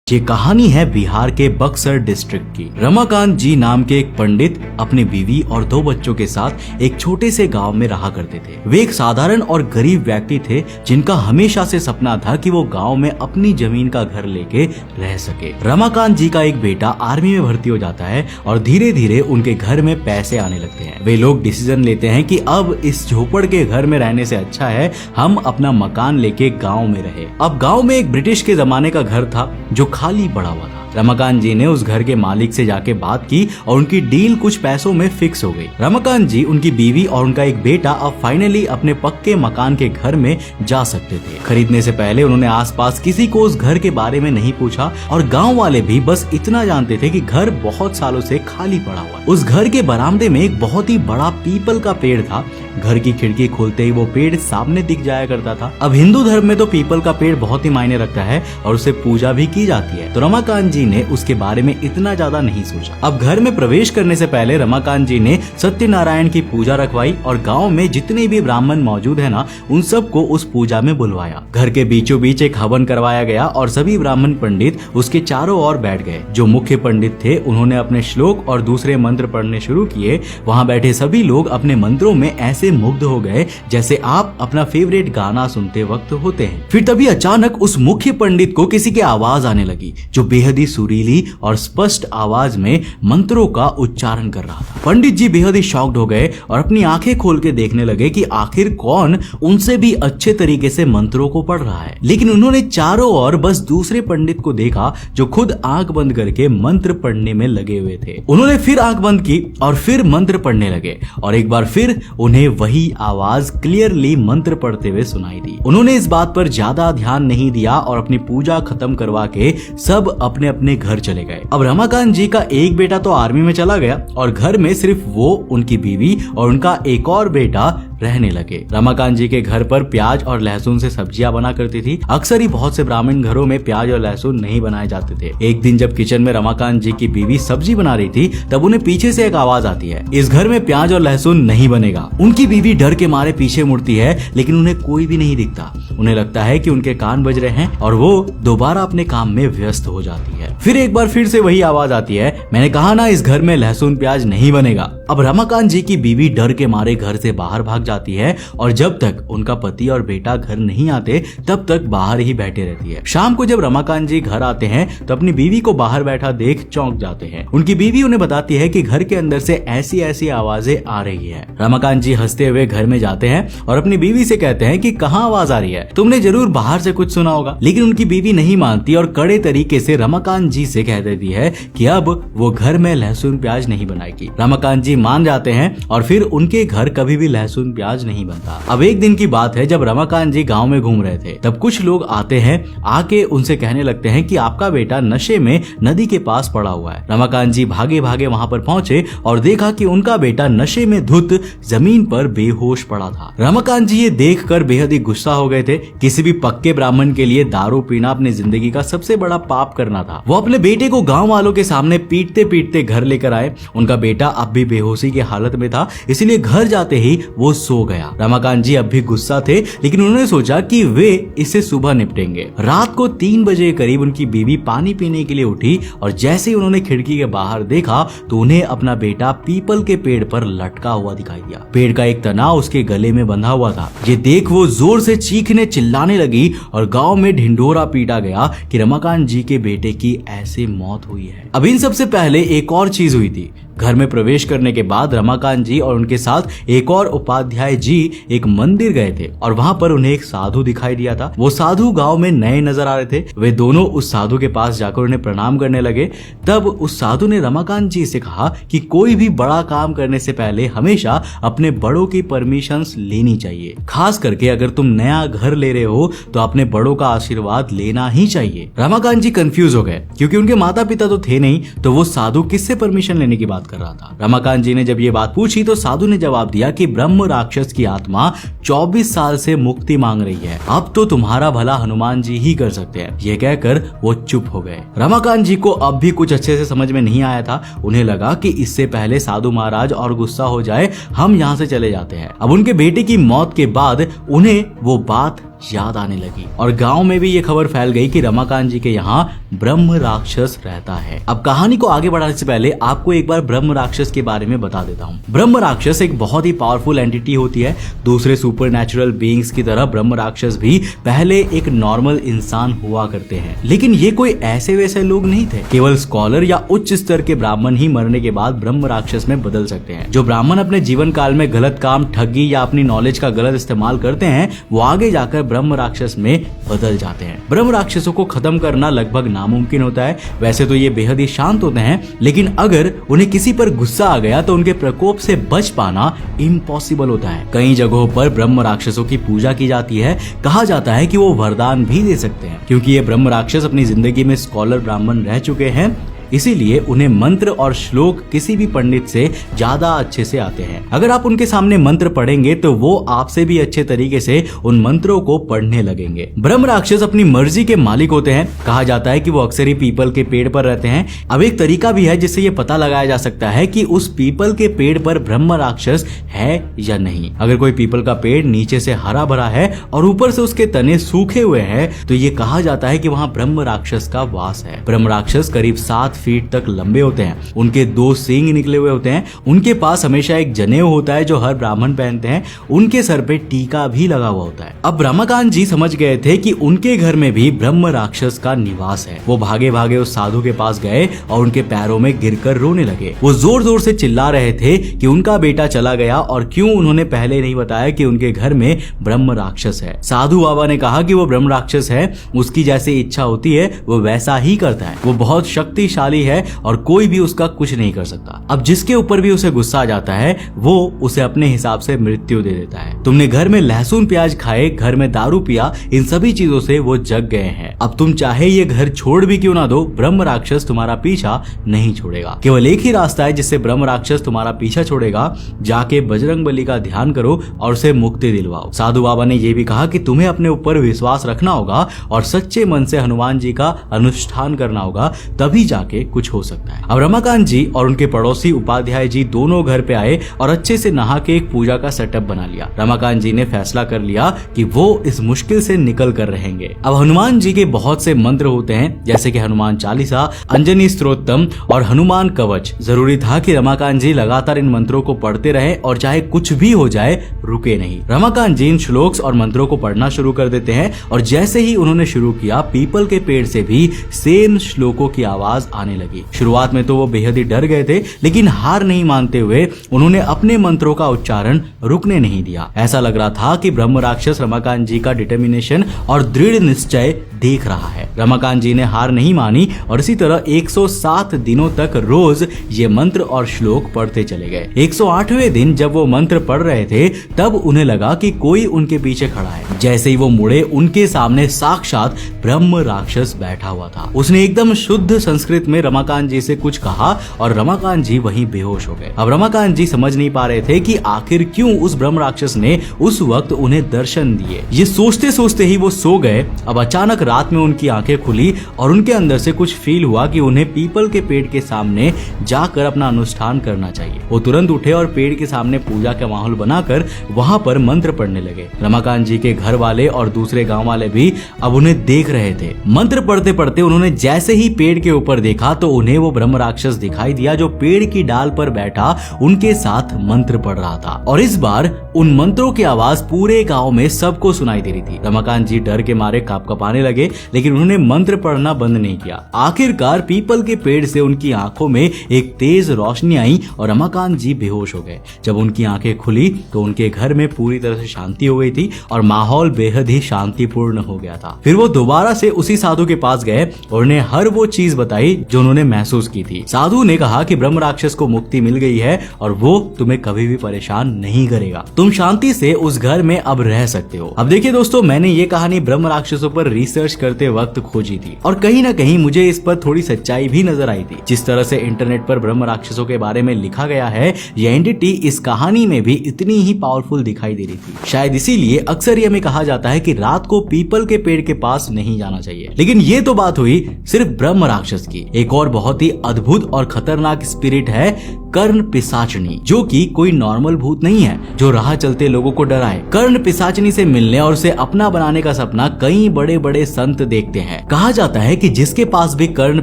ये कहानी है बिहार के बक्सर डिस्ट्रिक्ट की। रमाकांत जी नाम के एक पंडित अपनी बीवी और 2 बच्चों के साथ एक छोटे से गांव में रहा करते थे। वे एक साधारण और गरीब व्यक्ति थे जिनका हमेशा से सपना था कि वो गांव में अपनी जमीन का घर लेके रह सके। रमाकांत जी का एक बेटा आर्मी में भर्ती हो जाता है और धीरे धीरे उनके घर में पैसे आने लगते हैं। वे लोग डिसीजन लेते हैं कि अब इस झोपड़ के घर में रहने से अच्छा है हम अपना मकान लेके गाँव में रहे। अब गाँव में एक ब्रिटिश के जमाने का घर था जो खाली पड़ा हुआ था। रमाकांत जी ने उस घर के मालिक से जाके बात की और उनकी डील कुछ पैसों में फिक्स हो गई। रमाकांत जी, उनकी बीवी और उनका एक बेटा अब फाइनली अपने पक्के मकान के घर में जा सकते थे। खरीदने से पहले उन्होंने आसपास किसी को उस घर के बारे में नहीं पूछा और गांव वाले भी बस इतना जानते थे कि घर बहुत सालों से खाली पड़ा हुआ। उस घर के बरामदे में एक बहुत ही बड़ा पीपल का पेड़ था। घर की खिड़की खोलते ही वो पेड़ सामने दिख जाया करता था। अब हिंदू धर्म में तो पीपल का पेड़ बहुत ही मायने रखता है और उसे पूजा भी की जाती है, तो रमाकांत जी ने उसके बारे में इतना ज्यादा नहीं सोचा। अब घर में प्रवेश करने से पहले रमाकांत जी ने सत्यनारायण की पूजा रखवाई और गांव में जितने भी ब्राह्मण मौजूद है ना, उन सबको उस पूजा में बुलवाया। घर के बीचों बीच एक हवन करवाया गया और सभी ब्राह्मण पंडित उसके चारों ओर बैठ गए। जो मुख्य पंडित थे उन्होंने अपने श्लोक और दूसरे मंत्र पढ़ने शुरू किए। वहाँ बैठे सभी लोग अपने मंत्रों में ऐसे मुग्ध हो गए जैसे आप अपना फेवरेट गाना सुनते वक्त होते हैं। फिर तभी अचानक उस मुख्य पंडित को किसी की आवाज आने लगी जो बेहद ही सुरीली और स्पष्ट आवाज में मंत्रों का उच्चारण कर रहा था। पंडित जी बेहद ही शॉक्ड हो गए और अपनी आंखें खोल के देखने लगे कि आखिर कौन उनसे भी अच्छे तरीके से मंत्रों को पढ़ रहा है। लेकिन उन्होंने चारों ओर बस दूसरे पंडित को देखा जो खुद आंख बंद करके मंत्र पढ़ने में लगे हुए थे। उन्होंने फिर आंख बंद की और फिर मंत्र पढ़ने लगे और एक बार फिर उन्हें वही आवाज क्लियरली मंत्र पढ़ते हुए सुनाई दी। उन्होंने इस बात पर ज्यादा ध्यान नहीं दिया और अपनी पूजा खत्म करवा के सब अपने अपने घर चले गए। अब रमाकांत जी का एक बेटा तो आर्मी में चला गया और घर में सिर्फ वो, उनकी बीवी और उनका एक और बेटा रहने लगे। रमाकांत जी के घर पर प्याज और लहसुन से सब्जियां बना करती थी। अक्सर ही बहुत से ब्राह्मण घरों में प्याज और लहसुन नहीं बनाए जाते थे। एक दिन जब किचन में रमाकांत जी की बीवी सब्जी बना रही थी तब उन्हें पीछे से एक आवाज आती है, इस घर में प्याज और लहसुन नहीं बनेगा। उनकी बीवी डर के मारे पीछे मुड़ती है लेकिन उन्हें कोई भी नहीं दिखता। उन्हें लगता है कि उनके कान बज रहे हैं और वो दोबारा अपने काम में व्यस्त हो जाती है। फिर एक बार फिर से वही आवाज आती है, मैंने कहा ना इस घर में लहसुन प्याज नहीं बनेगा। अब रमाकांत जी की बीवी डर के मारे घर से बाहर भाग जाती है और जब तक उनका पति और बेटा घर नहीं आते तब तक बाहर ही बैठे रहती है। शाम को जब रमाकांत जी घर आते हैं तो अपनी बीवी को बाहर बैठा देख चौंक जाते हैं। उनकी बीवी उन्हें बताती है कि घर के अंदर से ऐसी ऐसी आवाजें आ रही है। रमाकांत जी हंसते हुए घर में जाते हैं और अपनी बीवी से कहते हैं कि कहाँ आवाज आ रही है, तुमने जरूर बाहर से कुछ सुना होगा। लेकिन उनकी बीवी नहीं मानती और कड़े तरीके से रमाकांत जी से कह देती है कि अब वो घर में लहसुन प्याज नहीं बनाएगी। रमाकांत जी मान जाते हैं और फिर उनके घर कभी भी लहसुन प्याज नहीं बनता। अब एक दिन की बात है जब रमाकांत जी गांव में घूम रहे थे तब कुछ लोग आते हैं, आके उनसे कहने लगते हैं कि आपका बेटा नशे में नदी के पास पड़ा हुआ है। रमाकांत जी भागे भागे वहां पर पहुंचे और देखा कि उनका बेटा नशे में धुत जमीन पर बेहोश पड़ा था। रमाकांत जी ये देखकर बेहद ही गुस्सा हो गए थे। किसी भी पक्के ब्राह्मण के लिए दारू पीना अपनी जिंदगी का सबसे बड़ा पाप करना था। वो अपने बेटे को गांव वालों के सामने पीटते पीटते घर लेकर आए। उनका बेटा अब भी बेहोशी की हालत में था, इसलिए घर जाते ही वो सो गया। रमाकांत जी अब भी गुस्सा थे लेकिन उन्होंने सोचा कि वे इसे सुबह निपटेंगे। रात को 3 बजे करीब उनकी बीवी पानी पीने के लिए उठी और जैसे ही उन्होंने खिड़की के बाहर देखा तो उन्हें अपना बेटा पीपल के पेड़ पर लटका हुआ दिखाई दिया। पेड़ का एक तना उसके गले में बंधा हुआ था। ये देख वो जोर से चीखने चिल्लाने लगी और गांव में ढिंढोरा पीटा गया कि रमाकांत जी के बेटे की ऐसे मौत हुई है। अब इन सबसे पहले एक और चीज हुई थी। घर में प्रवेश करने के बाद रमाकांत जी और उनके साथ एक और उपाध्याय जी एक मंदिर गए थे और वहां पर उन्हें एक साधु दिखाई दिया था। वो साधु गांव में नए नजर आ रहे थे। वे दोनों उस साधु के पास जाकर उन्हें प्रणाम करने लगे। तब उस साधु ने रमाकांत जी से कहा कि कोई भी बड़ा काम करने से पहले हमेशा अपने बड़ों की परमिशंस लेनी चाहिए। खास करके अगर तुम नया घर ले रहे हो तो अपने बड़ों का आशीर्वाद लेना ही चाहिए। रमाकांत जी कंफ्यूज हो गए क्योंकि उनके माता पिता तो थे नहीं, तो वो साधु किससे परमिशन लेने की बात कर रहा था। रमाकांत जी ने जब ये बात पूछी तो साधु ने जवाब दिया कि ब्रह्म राक्षस की आत्मा 24 साल से मुक्ति मांग रही है, अब तो तुम्हारा भला हनुमान जी ही कर सकते हैं। ये कहकर वो चुप हो गए। रमाकांत जी को अब भी कुछ अच्छे से समझ में नहीं आया था। उन्हें लगा कि इससे पहले साधु महाराज और गुस्सा हो जाए हम यहाँ से चले जाते हैं। अब उनके बेटे की मौत के बाद उन्हें वो बात याद आने लगी और गांव में भी ये खबर फैल गई कि रमाकांत जी के यहाँ ब्रह्म राक्षस रहता है। अब कहानी को आगे बढ़ाने से पहले आपको एक बार ब्रह्म राक्षस के बारे में बता देता हूँ। ब्रह्म राक्षस एक बहुत ही पावरफुल एंटिटी होती है। दूसरे सुपर नेचुरल बीइंग्स की तरह ब्रह्म राक्षस भी पहले एक नॉर्मल इंसान हुआ करते हैं, लेकिन ये कोई ऐसे वैसे लोग नहीं थे। केवल स्कॉलर या उच्च स्तर के ब्राह्मण ही मरने के बाद ब्रह्म राक्षस में बदल सकते हैं। जो ब्राह्मण अपने जीवन काल में गलत काम, ठगी या अपनी नॉलेज का गलत इस्तेमाल करते हैं, वो आगे जाकर ब्रह्म राक्षस में बदल जाते हैं। ब्रह्म राक्षसों को खत्म करना लगभग नामुमकिन होता है। वैसे तो ये बेहद ही शांत होते हैं, लेकिन अगर उन्हें किसी पर गुस्सा आ गया तो उनके प्रकोप से बच पाना इम्पॉसिबल होता है। कई जगहों पर ब्रह्म राक्षसों की पूजा की जाती है। कहा जाता है कि वो वरदान भी दे सकते हैं। क्योंकि ये ब्रह्म राक्षस अपनी जिंदगी में स्कॉलर ब्राह्मण रह चुके हैं, इसीलिए उन्हें मंत्र और श्लोक किसी भी पंडित से ज्यादा अच्छे से आते हैं। अगर आप उनके सामने मंत्र पढ़ेंगे तो वो आपसे भी अच्छे तरीके से उन मंत्रों को पढ़ने लगेंगे। ब्रह्म राक्षस अपनी मर्जी के मालिक होते हैं। कहा जाता है कि वो अक्सर ही पीपल के पेड़ पर रहते हैं। अब एक तरीका भी है जिससे ये पता लगाया जा सकता है कि उस पीपल के पेड़ पर ब्रह्म राक्षस है या नहीं। अगर कोई पीपल का पेड़ नीचे से हरा भरा है और ऊपर से उसके तने सूखे हुए हैं, तो ये कहा जाता है कि वहाँ ब्रह्म राक्षस का वास है। ब्रह्म राक्षस करीब 7 फीट तक लंबे होते हैं। उनके 2 सींग निकले हुए होते हैं। उनके पास हमेशा एक जनेऊ होता है जो हर ब्राह्मण पहनते हैं। उनके सर पे टीका भी लगा हुआ होता है। अब रमाकांत जी समझ गए थे कि उनके घर में भी ब्रह्म राक्षस का निवास है। वो भागे भागे उस साधु के पास गए और उनके पैरों में गिरकर रोने लगे। वो जोर जोर से चिल्ला रहे थे कि उनका बेटा चला गया और क्यों उन्होंने पहले नहीं बताया कि उनके घर में ब्रह्म राक्षस है। साधु बाबा ने कहा कि वो ब्रह्म राक्षस है, उसकी जैसी इच्छा होती है वो वैसा ही करता है। वो बहुत शक्तिशाली है और कोई भी उसका कुछ नहीं कर सकता। अब जिसके ऊपर भी उसे गुस्सा आ जाता है वो उसे अपने हिसाब से मृत्यु दे देता है। तुमने घर में लहसुन प्याज खाए, घर में दारू पिया, इन सभी चीजों से वो जग गए हैं। अब तुम चाहे ये घर छोड़ भी क्यों ना दो, ब्रह्म राक्षस तुम्हारा पीछा नहीं छोड़ेगा। केवल एक ही रास्ता है जिससे ब्रह्म राक्षस तुम्हारा पीछा छोड़ेगा, जाके बजरंगबली का ध्यान करो और उसे मुक्ति दिलवाओ। साधु बाबा ने यह भी कहा कि तुम्हें अपने ऊपर विश्वास रखना होगा और सच्चे मन से हनुमान जी का अनुष्ठान करना होगा, तभी जाके कुछ हो सकता है। अब रमाकांत जी और उनके पड़ोसी उपाध्याय जी दोनों घर पे आए और अच्छे से नहा के एक पूजा का सेटअप बना लिया। रमाकांत जी ने फैसला कर लिया कि वो इस मुश्किल से निकल कर रहेंगे। अब हनुमान जी के बहुत से मंत्र होते हैं, जैसे कि हनुमान चालीसा, अंजनी स्तोत्रम और हनुमान कवच। जरूरी था कि रमाकांत जी लगातार इन मंत्रों को पढ़ते रहे और चाहे कुछ भी हो जाए रुके नहीं। रमाकांत जी इन श्लोक्स और मंत्रों को पढ़ना शुरू कर देते हैं और जैसे ही उन्होंने शुरू किया, पीपल के पेड़ से भी सेम श्लोकों की आवाज आने लगी। शुरुआत में तो वो बेहद ही डर गए थे, लेकिन हार नहीं मानते हुए उन्होंने अपने मंत्रों का उच्चारण रुकने नहीं दिया। ऐसा लग रहा था कि ब्रह्म राक्षस रमाकांत जी का डिटर्मिनेशन और दृढ़ निश्चय देख रहा है। रमाकांत जी ने हार नहीं मानी और इसी तरह 107 दिनों तक रोज ये मंत्र और श्लोक पढ़ते चले गए। 108वें दिन जब वो मंत्र पढ़ रहे थे, तब उन्हें लगा कि कोई उनके पीछे खड़ा है। जैसे ही वो मुड़े, उनके सामने साक्षात ब्रह्म राक्षस बैठा हुआ था। उसने एकदम शुद्ध संस्कृत में रमाकांत जी से कुछ कहा और रमाकांत जी वहीं बेहोश हो गए। अब रमाकांत जी समझ नहीं पा रहे थे कि आखिर क्यों उस ब्रह्म राक्षस ने उस वक्त उन्हें दर्शन दिए। ये सोचते सोचते ही वो सो गए। अब अचानक रात में उनकी आंखें खुली और उनके अंदर से कुछ फील हुआ कि उन्हें पीपल के पेड़ के सामने जाकर अपना अनुष्ठान करना चाहिए। वो तुरंत उठे और पेड़ के सामने पूजा का माहौल बनाकर वहां पर मंत्र पढ़ने लगे। रमाकांत जी के घर वाले और दूसरे गांव वाले भी अब उन्हें देख रहे थे। मंत्र पढ़ते पढ़ते उन्होंने जैसे ही पेड़ के ऊपर देखा तो उन्हें वो ब्रह्म राक्षस दिखाई दिया जो पेड़ की डाल पर बैठा उनके साथ मंत्र पढ़ रहा था। और इस बार उन मंत्रों की आवाज पूरे गांव में सबको सुनाई दे रही थी। रमाकांत जी डर के मारे कांपने लगे, लेकिन उन्होंने मंत्र पढ़ना बंद नहीं किया। आखिरकार पीपल के पेड़ से उनकी आंखों में एक तेज रोशनी आई और रमाकांत जी बेहोश हो गए। जब उनकी आंखें खुली तो उनके घर में पूरी तरह से शांति हो गई थी और माहौल बेहद ही शांतिपूर्ण हो गया था। फिर वो दोबारा से उसी साधु के पास गए और उन्हें हर वो चीज बताई जो उन्होंने महसूस की थी। साधु ने कहा कि ब्रह्म राक्षस को मुक्ति मिल गई है और वो तुम्हें कभी भी परेशान नहीं करेगा। तुम शांति से उस घर में अब रह सकते हो। अब देखिए दोस्तों, मैंने ये कहानी ब्रह्म राक्षसों पर रिसर्च करते वक्त खोजी थी और कहीं ना कहीं मुझे इस पर थोड़ी सच्चाई भी नजर आई थी। जिस तरह से इंटरनेट पर ब्रह्म राक्षसों के बारे में लिखा गया है, ये एंटिटी इस कहानी में भी इतनी ही पावरफुल दिखाई दे रही थी। शायद इसीलिए अक्सर ये हमें कहा जाता है कि रात को पीपल के पेड़ के पास नहीं जाना चाहिए। लेकिन ये तो बात हुई सिर्फ ब्रह्म राक्षस की। एक और बहुत ही अद्भुत और खतरनाक स्पिरिट है कर्ण पिशाचनी, जो कि कोई नॉर्मल भूत नहीं है जो राह चलते लोगों को डराए। कर्ण पिशाचनी से मिलने और उसे अपना बनाने का सपना कई बड़े बड़े संत देखते हैं। कहा जाता है कि जिसके पास भी कर्ण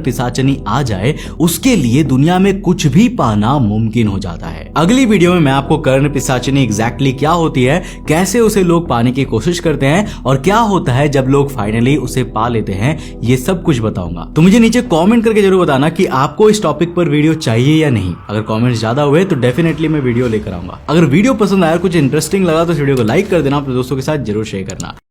पिशाचनी आ जाए उसके लिए दुनिया में कुछ भी पाना मुमकिन हो जाता है। अगली वीडियो में मैं आपको कर्ण पिशाचनी एग्जैक्टली क्या होती है, कैसे उसे लोग पाने की कोशिश करते हैं और क्या होता है जब लोग फाइनली उसे पा लेते हैं, ये सब कुछ बताऊंगा। तो मुझे नीचे कमेंट करके जरूर बताना कि आपको इस टॉपिक पर वीडियो चाहिए या नहीं। अगर कमेंट्स ज्यादा हुए तो डेफिनेटली मैं वीडियो लेकर आऊंगा। अगर वीडियो पसंद आया, कुछ इंटरेस्टिंग लगा तो इस वीडियो को लाइक कर देना, अपने दोस्तों के साथ जरूर शेयर करना।